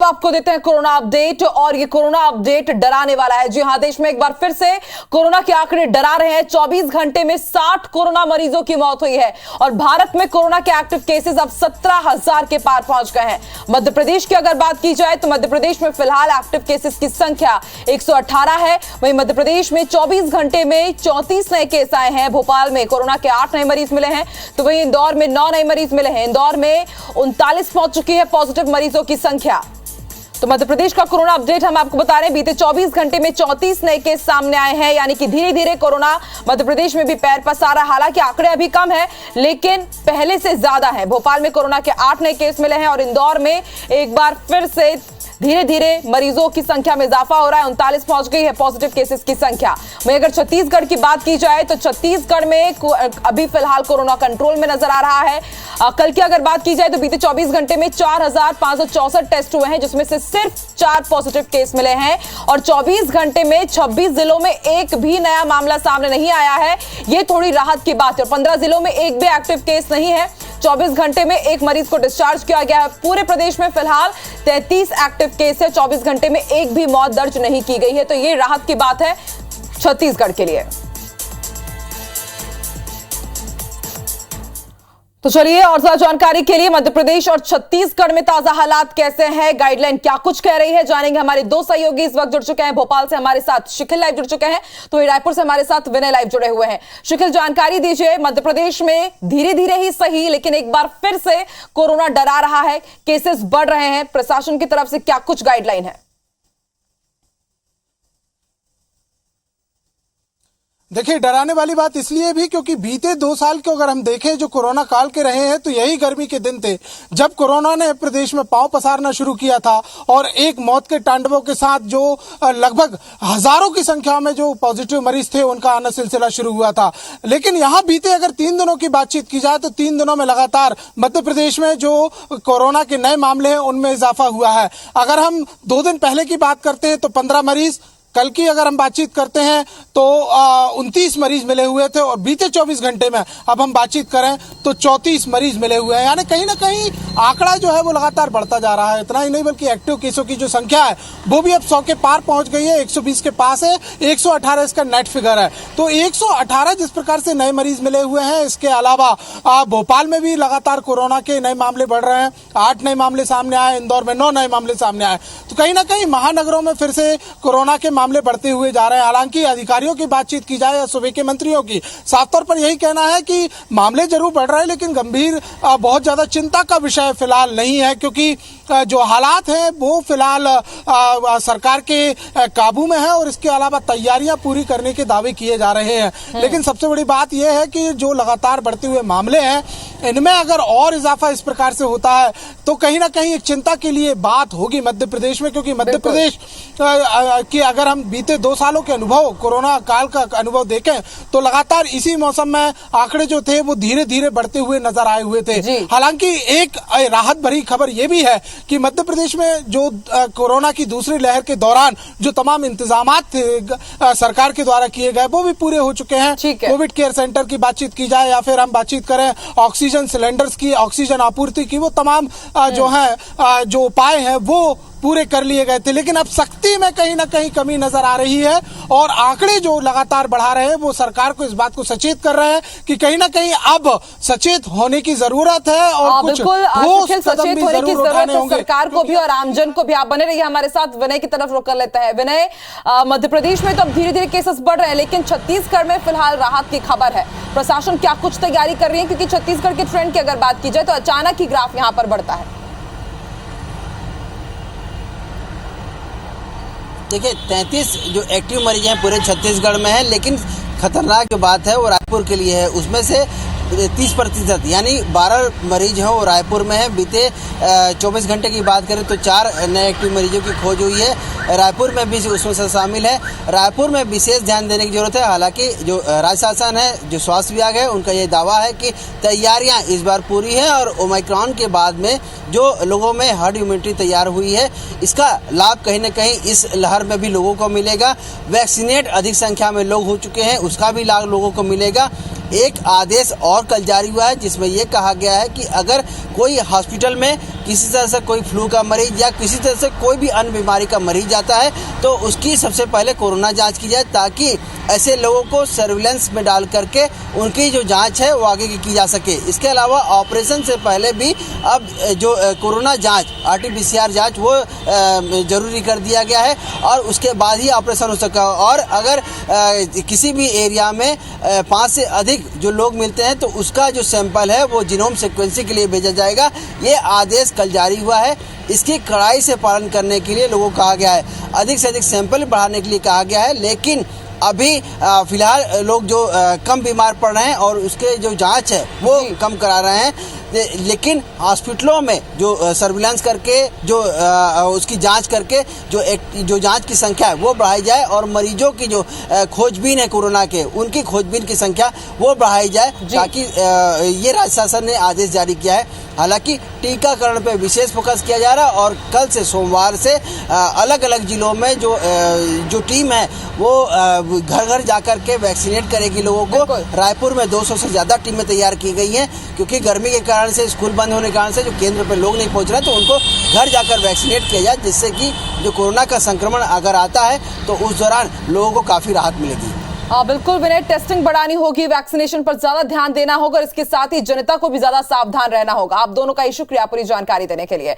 आपको देते हैं कोरोना अपडेट और ये कोरोना अपडेट डराने वाला है। जी हां, देश में एक बार फिर से कोरोना के आंकड़े डरा रहे हैं। 24 घंटे में 60 कोरोना मरीजों की मौत हुई है और भारत में कोरोना के एक्टिव केसेस अब 17,000 के पार पहुंच गए हैं। मध्य प्रदेश की अगर बात की जाए तो मध्य प्रदेश में फिलहाल एक्टिव केसेस की संख्या 118 है। वहीं मध्य प्रदेश में 24 घंटे में 34 नए केस आए हैं। भोपाल में कोरोना के 8 नए मरीज मिले हैं तो वहीं इंदौर में 9 नए मरीज मिले हैं। इंदौर में 39 पहुंच चुकी है पॉजिटिव मरीजों की संख्या। तो मध्य प्रदेश का कोरोना अपडेट हम आपको बता रहे हैं। बीते 24 घंटे में 34 नए केस सामने आए हैं, यानी कि धीरे धीरे कोरोना मध्य प्रदेश में भी पैर पसार रहा है। हालांकि आंकड़े अभी कम है लेकिन पहले से ज्यादा है। भोपाल में कोरोना के 8 नए केस मिले हैं और इंदौर में एक बार फिर से धीरे धीरे मरीजों की संख्या में इजाफा हो रहा है। 39 पहुंच गई है पॉजिटिव केसेस की संख्या। वहीं अगर छत्तीसगढ़ की बात की जाए तो छत्तीसगढ़ में अभी फिलहाल कोरोना कंट्रोल में नजर आ रहा है। कल की अगर बात की जाए तो बीते 24 घंटे में 4,564 टेस्ट हुए हैं, जिसमें से सिर्फ 4 पॉजिटिव केस मिले हैं और 24 घंटे में 26 जिलों में एक भी नया मामला सामने नहीं आया है। यह थोड़ी राहत की बात है और 15 जिलों में एक भी एक्टिव केस नहीं है। 24 घंटे में एक मरीज को डिस्चार्ज किया गया है। पूरे प्रदेश में फिलहाल 33 एक्टिव केस है। 24 घंटे में एक भी मौत दर्ज नहीं की गई है, तो ये राहत की बात है छत्तीसगढ़ के लिए। तो चलिए और ज्यादा जानकारी के लिए मध्य प्रदेश और छत्तीसगढ़ में ताजा हालात कैसे हैं, गाइडलाइन क्या कुछ कह रही है, जानेंगे। हमारे दो सहयोगी इस वक्त जुड़ चुके हैं। भोपाल से हमारे साथ शिखिल लाइव जुड़ चुके हैं तो रायपुर से हमारे साथ विनय लाइव जुड़े हुए हैं। शिखिल, जानकारी दीजिए। मध्य प्रदेश में धीरे धीरे ही सही लेकिन एक बार फिर से कोरोना डरा रहा है, केसेस बढ़ रहे हैं। प्रशासन की तरफ से क्या कुछ गाइडलाइन है? देखिए, डराने वाली बात इसलिए भी क्योंकि बीते 2 साल को अगर हम देखें जो कोरोना काल के रहे हैं तो यही गर्मी के दिन थे जब कोरोना ने प्रदेश में पांव पसारना शुरू किया था और एक मौत के तांडवों के साथ जो लगभग हजारों की संख्या में जो पॉजिटिव मरीज थे उनका आना सिलसिला शुरू हुआ था। लेकिन यहाँ बीते अगर 3 दिनों की बातचीत की जाए तो 3 दिनों में लगातार मध्य प्रदेश में जो कोरोना के नए मामले हैं उनमें इजाफा हुआ है। अगर हम 2 दिन पहले की बात करते हैं तो 15 मरीज, कल की अगर हम बातचीत करते हैं तो 29 मरीज मिले हुए थे और बीते 24 घंटे में अब हम बातचीत करें तो 34 मरीज मिले हुए हैं। यानी कहीं ना कहीं आंकड़ा जो है वो लगातार बढ़ता जा रहा है। इतना ही नहीं बल्कि एक्टिव केसों की जो संख्या है वो भी अब 100 के पार पहुंच गई है, 120 के पास है, 118 इसका नेट फिगर है। तो 118 जिस प्रकार से नए मरीज मिले हुए हैं, इसके अलावा भोपाल में भी लगातार कोरोना के नए मामले बढ़ रहे हैं। 8 नए मामले सामने आए, इंदौर में 9 नए मामले सामने आए। तो कहीं ना कहीं महानगरों में फिर से कोरोना के मामले बढ़ते हुए जा रहे हैं। हालांकि अधिकारियों की बातचीत की जाए या सूबे के मंत्रियों की, साफ तौर पर यही कहना है कि मामले जरूर बढ़ रहे हैं लेकिन गंभीर बहुत ज्यादा चिंता का विषय फिलहाल नहीं है, क्योंकि जो हालात हैं वो फिलहाल सरकार के काबू में है और इसके अलावा तैयारियां पूरी करने के दावे किए जा रहे हैं। लेकिन सबसे बड़ी बात यह है कि जो लगातार बढ़ते हुए मामले हैं इनमें अगर और इजाफा इस प्रकार से होता है तो कहीं ना कहीं एक चिंता के लिए बात होगी मध्य प्रदेश में, क्योंकि मध्य प्रदेश की अगर हम बीते 2 सालों के अनुभव, कोरोना काल का अनुभव देखें तो लगातार इसी मौसम में आंकड़े जो थे वो धीरे धीरे बढ़ते हुए नजर आए हुए थे। हालांकि एक राहत भरी खबर ये भी है कि मध्य प्रदेश में जो कोरोना की दूसरी लहर के दौरान जो तमाम इंतजाम थे सरकार के द्वारा किए गए वो भी पूरे हो चुके हैं। कोविड केयर सेंटर की बातचीत की जाए या फिर हम बातचीत करें ऑक्सीजन सिलेंडर्स की, ऑक्सीजन आपूर्ति की, वो तमाम जो है जो उपाय हैं वो पूरे कर लिए गए थे। लेकिन अब सख्ती में कहीं ना कहीं कमी नजर आ रही है और आंकड़े जो लगातार बढ़ा रहे हैं वो सरकार को इस बात को सचेत कर रहे हैं कि कहीं ना कहीं अब सचेत होने की जरूरत है और कुछ सचेत होने की जरूरत है सरकार को भी और आमजन को भी। आप बने रहिए हमारे साथ। विनय की तरफ रुक कर लेते हैं। विनय, मध्य प्रदेश में तो अब धीरे धीरे केसेस बढ़ रहे हैं लेकिन छत्तीसगढ़ में फिलहाल राहत की खबर है। प्रशासन क्या कुछ तैयारी कर रही है, क्योंकि छत्तीसगढ़ के ट्रेंड की अगर बात की जाए तो अचानक ही ग्राफ यहाँ पर बढ़ता है। देखिए, 33 जो एक्टिव मरीज हैं पूरे छत्तीसगढ़ में है, लेकिन खतरनाक जो बात है वो रायपुर के लिए है। उसमें से 30% यानी 12 मरीज हैं वो रायपुर में है। बीते 24 घंटे की बात करें तो 4 नए एक्टिव मरीजों की खोज हुई है। रायपुर में भी उसमें से शामिल है। रायपुर में विशेष ध्यान देने की जरूरत है। हालांकि जो राज्य शासन है, जो स्वास्थ्य विभाग है, उनका ये दावा है कि तैयारियां इस बार पूरी है और ओमिक्रॉन के बाद में जो लोगों में हर्ड इम्यूनिटी तैयार हुई है इसका लाभ कहीं ना कहीं इस लहर में भी लोगों को मिलेगा। वैक्सीनेट अधिक संख्या में लोग हो चुके हैं, उसका भी लाभ लोगों को मिलेगा। एक आदेश और कल जारी हुआ है जिसमें यह कहा गया है कि अगर कोई हॉस्पिटल में किसी तरह से कोई फ्लू का मरीज या किसी तरह से कोई भी अन्य बीमारी का मरीज आता है तो उसकी सबसे पहले कोरोना जांच की जाए, ताकि ऐसे लोगों को सर्विलेंस में डाल करके उनकी जो जांच है वो आगे की जा सके। इसके अलावा ऑपरेशन से पहले भी अब जो कोरोना जांच RT-PCR जांच वो जरूरी कर दिया गया है और उसके बाद ही ऑपरेशन हो सका। और अगर किसी भी एरिया में 5 से अधिक जो लोग मिलते हैं तो उसका जो सैंपल है वो जीनोम सीक्वेंसिंग के लिए भेजा जाएगा। ये आदेश कल जारी हुआ है। इसकी कड़ाई से पालन करने के लिए लोगों को कहा गया है, अधिक से अधिक सैंपल बढ़ाने के लिए कहा गया है। लेकिन अभी फिलहाल लोग जो कम बीमार पड़ रहे हैं और उसके जो जांच है वो कम करा रहे हैं, लेकिन हॉस्पिटलों में जो सर्विलांस करके जो उसकी जांच करके जो जांच की संख्या है वो बढ़ाई जाए और मरीजों की जो खोजबीन है कोरोना के, उनकी खोजबीन की संख्या वो बढ़ाई जाए, ताकि ये राज्य शासन ने आदेश जारी किया है। हालांकि टीकाकरण पे विशेष फोकस किया जा रहा है और कल से सोमवार से अलग अलग जिलों में जो टीम है वो घर घर जाकर के वैक्सीनेट करेगी लोगों को। रायपुर में 200 से ज़्यादा टीमें तैयार की गई हैं, क्योंकि गर्मी के कारण से, स्कूल बंद होने के कारण से जो केंद्र पर लोग नहीं पहुंच रहे, तो उनको घर जाकर वैक्सीनेट किया जाए, जिससे कि जो कोरोना का संक्रमण अगर आता है तो उस दौरान लोगों को काफ़ी राहत मिलेगी। बिल्कुल विनय, टेस्टिंग बढ़ानी होगी, वैक्सीनेशन पर ज्यादा ध्यान देना होगा और इसके साथ ही जनता को भी ज्यादा सावधान रहना होगा। आप दोनों का ही शुक्रिया पूरी जानकारी देने के लिए।